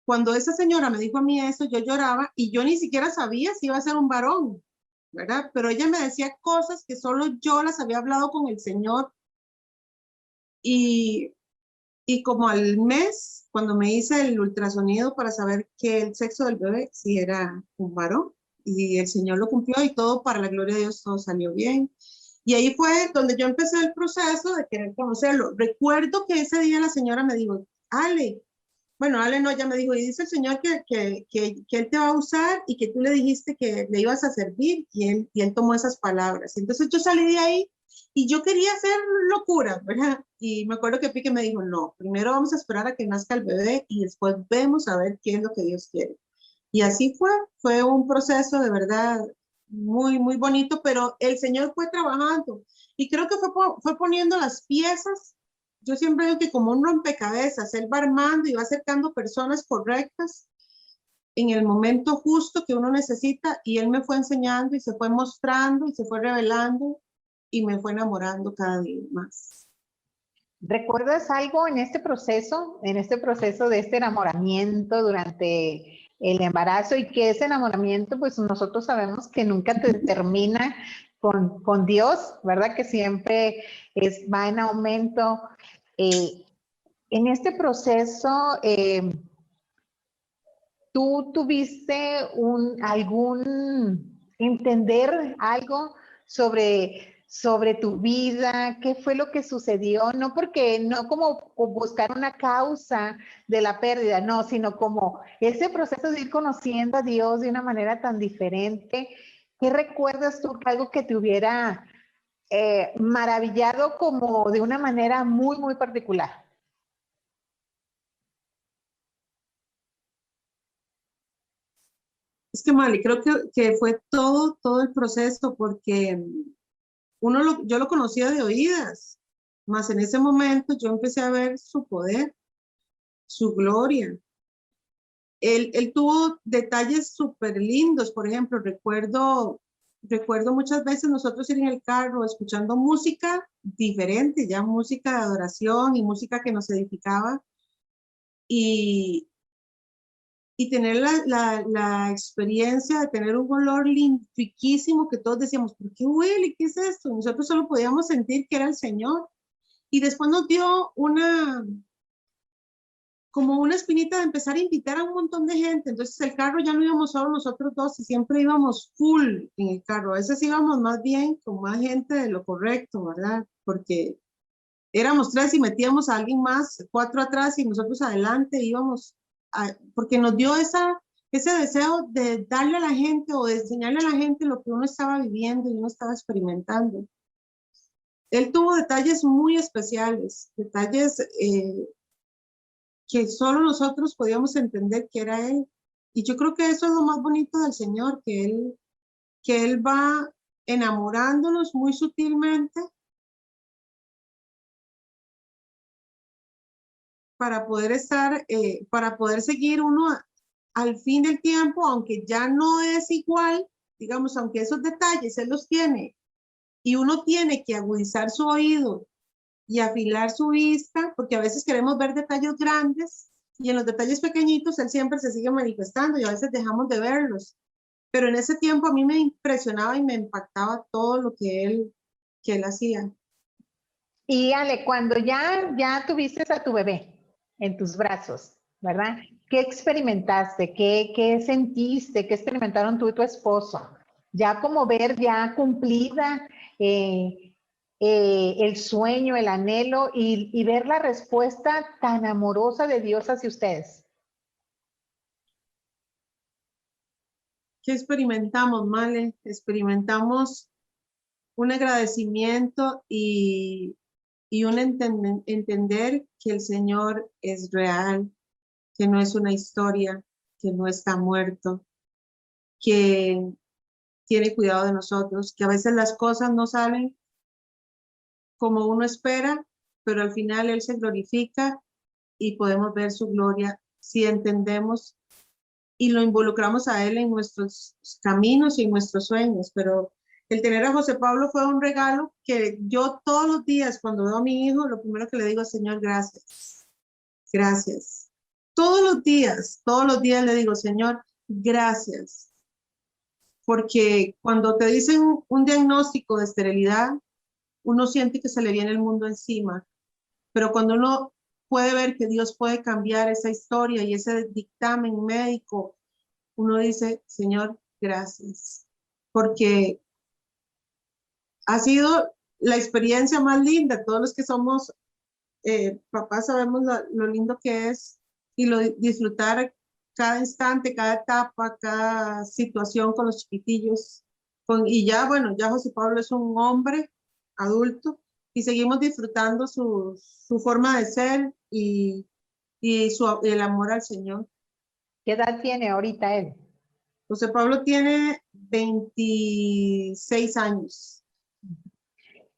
cuando esa señora me dijo a mí eso, yo lloraba y yo ni siquiera sabía si iba a ser un varón, ¿verdad? Pero ella me decía cosas que solo yo las había hablado con el Señor. Y como al mes, cuando me hice el ultrasonido para saber que el sexo del bebé, si era un varón, y el Señor lo cumplió y todo, para la gloria de Dios, todo salió bien. Y ahí fue donde yo empecé el proceso de querer conocerlo. Recuerdo que ese día la señora me dijo, Ale no, ella me dijo, y dice el Señor que Él te va a usar y que tú le dijiste que le ibas a servir, y él tomó esas palabras. Entonces yo salí de ahí y yo quería hacer locura, ¿verdad? Y me acuerdo que Pique me dijo, no, primero vamos a esperar a que nazca el bebé y después vemos a ver qué es lo que Dios quiere. Y así fue un proceso de verdad muy, muy bonito, pero el Señor fue trabajando y creo que fue poniendo las piezas. Yo siempre digo que como un rompecabezas, Él va armando y va acercando personas correctas en el momento justo que uno necesita, y Él me fue enseñando y se fue mostrando y se fue revelando y me fue enamorando cada día más. ¿Recuerdas algo en este proceso de este enamoramiento durante el embarazo y que ese enamoramiento, pues nosotros sabemos que nunca te termina con Dios, ¿verdad? Que siempre va en aumento. En este proceso, ¿tú tuviste algún entender algo sobre tu vida? ¿Qué fue lo que sucedió? No como buscar una causa de la pérdida, no, sino como ese proceso de ir conociendo a Dios de una manera tan diferente. ¿Qué recuerdas tú? Algo que te hubiera maravillado como de una manera muy, muy particular. Es que, Mali, creo que fue todo el proceso, porque yo lo conocía de oídas, mas en ese momento yo empecé a ver su poder, su gloria. Él tuvo detalles súper lindos. Por ejemplo, recuerdo muchas veces nosotros ir en el carro escuchando música diferente, ya música de adoración y música que nos edificaba, y tener la experiencia de tener un olor riquísimo que todos decíamos, ¿por qué huele? ¿Qué es esto? Y nosotros solo podíamos sentir que era el Señor. Y después nos dio como una espinita de empezar a invitar a un montón de gente. Entonces el carro ya no íbamos solo nosotros dos, y siempre íbamos full en el carro. A veces íbamos más bien con más gente de lo correcto, ¿verdad? Porque éramos 3 y metíamos a alguien más, 4 atrás y nosotros adelante íbamos, porque nos dio ese deseo de darle a la gente o de enseñarle a la gente lo que uno estaba viviendo y uno estaba experimentando. Él tuvo detalles muy especiales, detalles que solo nosotros podíamos entender que era Él. Y yo creo que eso es lo más bonito del Señor, que Él va enamorándonos muy sutilmente para poder para poder seguir uno al fin del tiempo, aunque ya no es igual, digamos, aunque esos detalles Él los tiene, y uno tiene que agudizar su oído y afilar su vista, porque a veces queremos ver detalles grandes, y en los detalles pequeñitos Él siempre se sigue manifestando, y a veces dejamos de verlos. Pero en ese tiempo a mí me impresionaba y me impactaba todo lo que Él hacía. Y Ale, cuando ya tuviste a tu bebé en tus brazos, ¿verdad? ¿Qué experimentaste? ¿Qué sentiste? ¿Qué experimentaron tú y tu esposo? Ya como ver ya cumplida el sueño, el anhelo y ver la respuesta tan amorosa de Dios hacia ustedes. ¿Qué experimentamos, Male? Experimentamos un agradecimiento y un entender que el Señor es real, que no es una historia, que no está muerto, que tiene cuidado de nosotros, que a veces las cosas no salen como uno espera, pero al final Él se glorifica y podemos ver su gloria si entendemos y lo involucramos a Él en nuestros caminos y en nuestros sueños. Pero el tener a José Pablo fue un regalo que yo todos los días cuando veo a mi hijo, lo primero que le digo es, Señor, gracias, gracias. Todos los días le digo, Señor, gracias. Porque cuando te dicen un diagnóstico de esterilidad, uno siente que se le viene el mundo encima. Pero cuando uno puede ver que Dios puede cambiar esa historia y ese dictamen médico, uno dice, Señor, gracias. Porque ha sido la experiencia más linda. Todos los que somos papás sabemos lo lindo que es y disfrutar cada instante, cada etapa, cada situación con los chiquitillos. Y ya, bueno, ya José Pablo es un hombre adulto y seguimos disfrutando su forma de ser y el amor al Señor. ¿Qué edad tiene ahorita él? José Pablo tiene 26 años.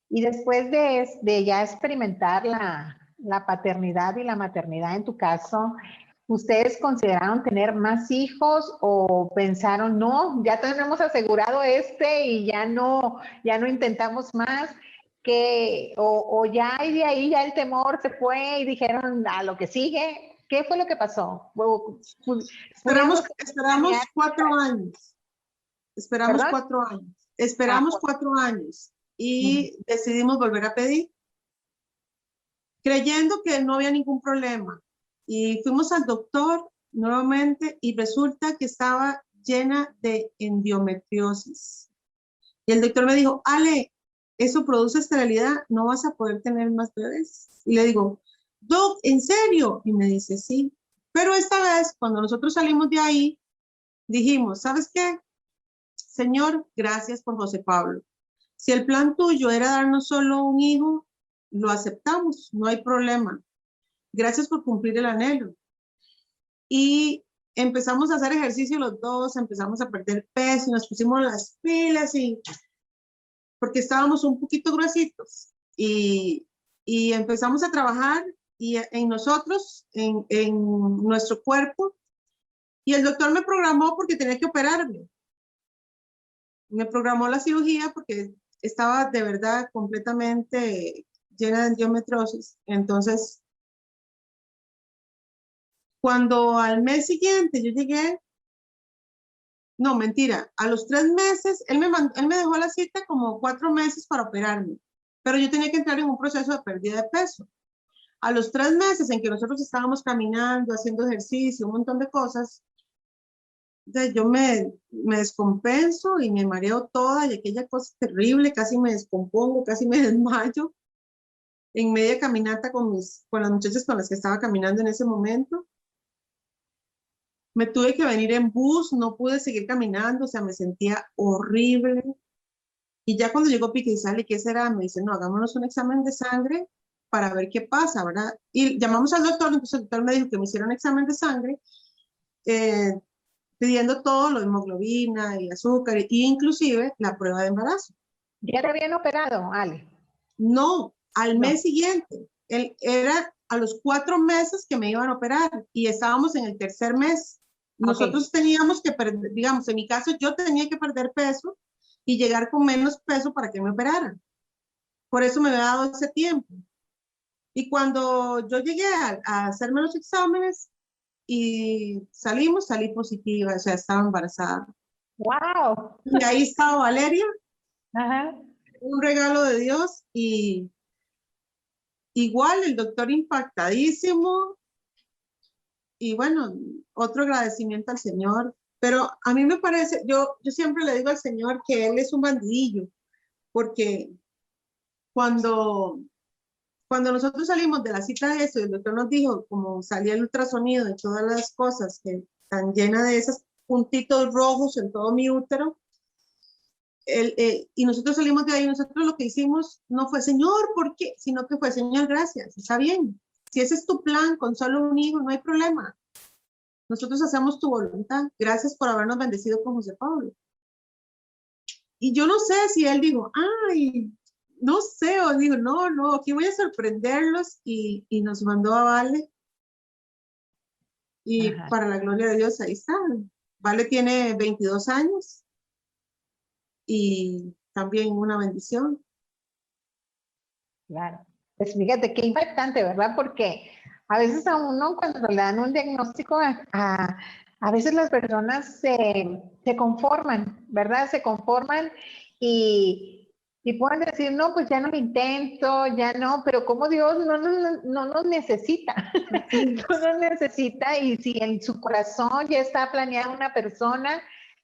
Y después de ya experimentar la paternidad y la maternidad en tu caso, ¿ustedes consideraron tener más hijos o pensaron, no, ya tenemos asegurado y ya no intentamos más? o ya y de ahí ya el temor se fue y dijeron a lo que sigue? ¿Qué fue lo que pasó? Esperamos planear- 4 años. Esperamos ¿Perdón? 4 años. Esperamos 4 años y decidimos volver a pedir, creyendo que no había ningún problema. Y fuimos al doctor nuevamente y resulta que estaba llena de endometriosis. Y el doctor me dijo, Ale, eso produce esterilidad, no vas a poder tener más bebés. Y le digo, Doc, ¿en serio? Y me dice, sí. Pero esta vez, cuando nosotros salimos de ahí, dijimos, ¿sabes qué? Señor, gracias por José Pablo. Si el plan tuyo era darnos solo un hijo, lo aceptamos, no hay problema. Gracias por cumplir el anhelo. Y empezamos a hacer ejercicio los dos, empezamos a perder peso, nos pusimos las pilas y porque estábamos un poquito gruesitos y empezamos a trabajar en nosotros, en nuestro cuerpo. Y el doctor me programó porque tenía que operarme. Me programó la cirugía porque estaba de verdad completamente llena de endometriosis. Entonces, cuando al mes siguiente yo llegué, no, mentira, a los 3 meses, él me dejó la cita como 4 meses para operarme, pero yo tenía que entrar en un proceso de pérdida de peso. A los 3 meses en que nosotros estábamos caminando, haciendo ejercicio, un montón de cosas, yo me descompenso y me mareo toda y aquella cosa terrible, casi me descompongo, casi me desmayo en media caminata con las muchachas con las que estaba caminando en ese momento. Me tuve que venir en bus, no pude seguir caminando, o sea, me sentía horrible. Y ya cuando llegó Pique y sale, ¿qué será? Me dice, no, hagámonos un examen de sangre para ver qué pasa, ¿verdad? Y llamamos al doctor, entonces el doctor me dijo que me hiciera un examen de sangre, pidiendo todo, lo de hemoglobina y azúcar, e inclusive la prueba de embarazo. ¿Ya te habían operado, Ale? No, al No. mes siguiente. Era a los 4 meses que me iban a operar y estábamos en el tercer mes. Nosotros teníamos que perder, digamos, en mi caso yo tenía que perder peso y llegar con menos peso para que me operaran. Por eso me había dado ese tiempo. Y cuando yo llegué a hacerme los exámenes y salí positiva, o sea, estaba embarazada. ¡Wow! Y ahí estaba Valeria, Ajá. un regalo de Dios y igual el doctor impactadísimo y bueno, otro agradecimiento al Señor. Pero a mí me parece, yo siempre le digo al Señor que Él es un bandidillo, porque cuando nosotros salimos de la cita de eso, y el doctor nos dijo, como salía el ultrasonido y todas las cosas que están llenas de esos puntitos rojos en todo mi útero, y nosotros salimos de ahí, nosotros lo que hicimos no fue, Señor, ¿por qué? Sino que fue, Señor, gracias, está bien. Si ese es tu plan, con solo un hijo, no hay problema. Nosotros hacemos tu voluntad. Gracias por habernos bendecido con José Pablo. Y yo no sé si él dijo, ay, no sé, o dijo, no, aquí voy a sorprenderlos y nos mandó a Vale. Y Ajá. para la gloria de Dios, ahí está. Vale tiene 22 años y también una bendición. Claro. Pues fíjate qué impactante, ¿verdad? Porque a veces a uno cuando le dan un diagnóstico, a veces las personas se conforman, ¿verdad? Se conforman y pueden decir, no, pues ya no lo intento, ya no, pero como Dios no nos necesita, no nos necesita y si en su corazón ya está planeada una persona,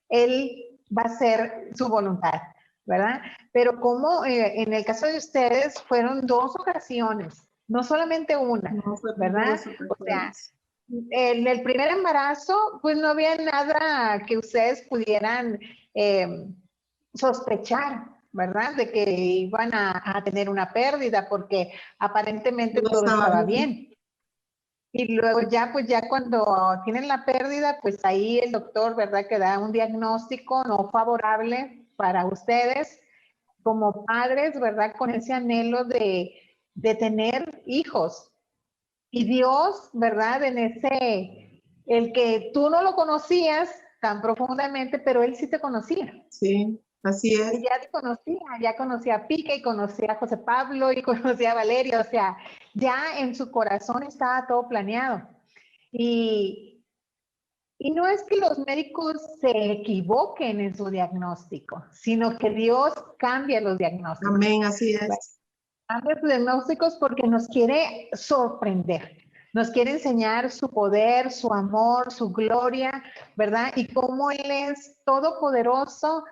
Él va a hacer su voluntad, ¿verdad? Pero como en el caso de ustedes fueron 2 ocasiones, no solamente una, No fue ¿verdad? O sea, en el primer embarazo, pues no había nada que ustedes pudieran sospechar, ¿verdad? De que iban a tener una pérdida, porque aparentemente no todo estaba estaba bien. bien. Y luego ya, pues ya cuando tienen la pérdida, pues ahí el doctor, ¿verdad? Que da un diagnóstico no favorable para ustedes como padres, ¿verdad? Con ese anhelo de tener hijos. Y Dios, ¿verdad? El que tú no lo conocías tan profundamente, pero Él sí te conocía. Sí. Así es. Y ya conocía a Pique, y conocía a José Pablo, y conocía a Valeria, o sea, ya en su corazón estaba todo planeado. Y no es que los médicos se equivoquen en su diagnóstico, sino que Dios cambia los diagnósticos. Amén, así es. Cambia los diagnósticos porque nos quiere sorprender. Nos quiere enseñar su poder, su amor, su gloria, ¿verdad? Y cómo Él es todopoderoso.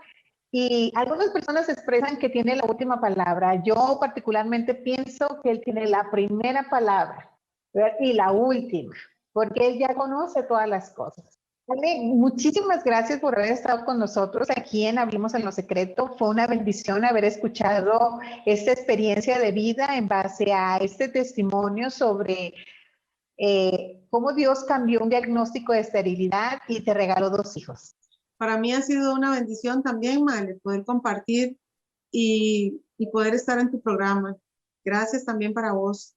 Y algunas personas expresan que tiene la última palabra. Yo particularmente pienso que Él tiene la primera palabra, ¿verdad? Y la última, porque Él ya conoce todas las cosas. Ale, muchísimas gracias por haber estado con nosotros aquí en Hablemos en lo Secreto. Fue una bendición haber escuchado esta experiencia de vida en base a este testimonio sobre cómo Dios cambió un diagnóstico de esterilidad y te regaló 2 hijos. Para mí ha sido una bendición también, Male, poder compartir y poder estar en tu programa. Gracias también para vos.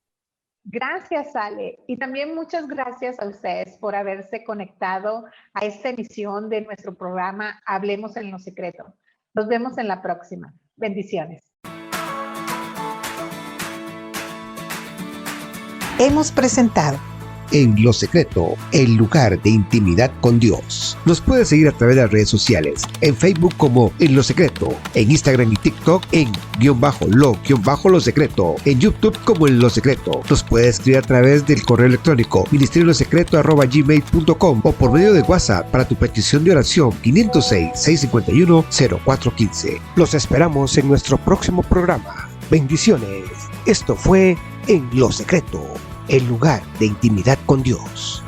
Gracias, Ale. Y también muchas gracias a ustedes por haberse conectado a esta emisión de nuestro programa Hablemos en lo Secreto. Nos vemos en la próxima. Bendiciones. Hemos presentado En lo Secreto, el lugar de intimidad con Dios. Nos puedes seguir a través de las redes sociales, en Facebook como En lo Secreto, en Instagram y TikTok en _lo secreto, en YouTube como En lo Secreto. Nos puedes escribir a través del correo electrónico ministeriolosecreto@gmail.com o por medio de WhatsApp para tu petición de oración 506-651-0415. Los esperamos en nuestro próximo programa. Bendiciones. Esto fue En lo Secreto, el lugar de intimidad con Dios.